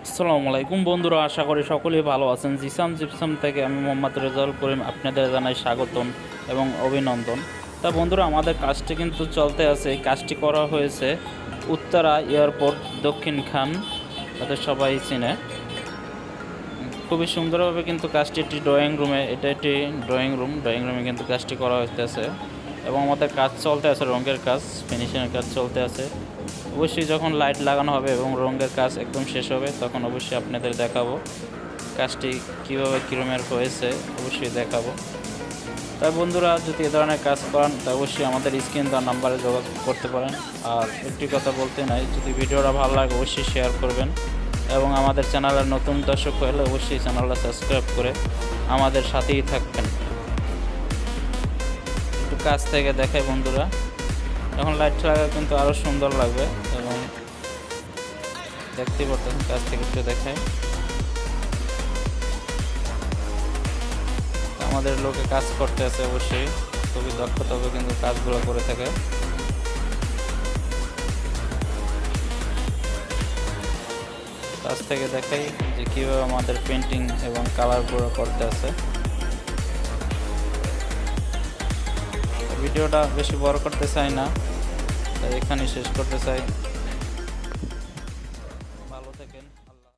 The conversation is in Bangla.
আসসালামু আলাইকুম বন্ধুরা, আশা করি সকলেই ভালো আছেন। জিপসাম থেকে আমি মোহাম্মদ রেজাউল করিম আপনাদের জানাই স্বাগতম এবং অভিনন্দন। তা বন্ধুরা, আমাদের কাজটি কিন্তু চলতে আছে। এই কাজটি করা হয়েছে উত্তরা এয়ারপোর্ট দক্ষিণ খান, তাদের সবাই চিনে। খুবই সুন্দরভাবে কিন্তু কাজটি একটি ড্রয়িং রুমে, এটা একটি ড্রয়িং রুমে কিন্তু কাজটি করা হইতেছে এবং আমাদের কাজ চলতে আছে, রঙের কাজ, ফিনিশিংয়ের কাজ চলতে আছে। অবশ্যই যখন লাইট লাগানো হবে এবং রঙের কাজ একদম শেষ হবে তখন অবশ্যই আপনাদের দেখাবো কাজটি কীভাবে কীরকমের হয়েছে, অবশ্যই দেখাবো। তাই বন্ধুরা, যদি এ ধরনের কাজ করান তা অবশ্যই আমাদের স্ক্রিন দেওয়া নাম্বারে যোগাযোগ করতে পারেন। আর একটি কথা বলতে নাই, যদি ভিডিওটা ভালো লাগে অবশ্যই শেয়ার করবেন এবং আমাদের চ্যানেলের নতুন দর্শক হলে অবশ্যই চ্যানেলটা সাবস্ক্রাইব করে আমাদের সাথেই থাকবেন। একটু কাছ থেকে দেখাই বন্ধুরা, এখন লাইট লাগা কিন্তু আরও সুন্দর লাগবে এবং দেখতেই পারতেন। কাছ থেকে একটু দেখাই, আমাদের লোকে কাজ করতে আছে, অবশ্যই খুবই দক্ষতাভাবে কিন্তু কাজগুলো করে থাকে। কাছ থেকে দেখাই যে কীভাবে আমাদের পেন্টিং এবং কালারগুলো করতে আছে। ভিডিওটা বেশি বড় করতে চাই না, তাই এখানেই শেষ করতে চাই।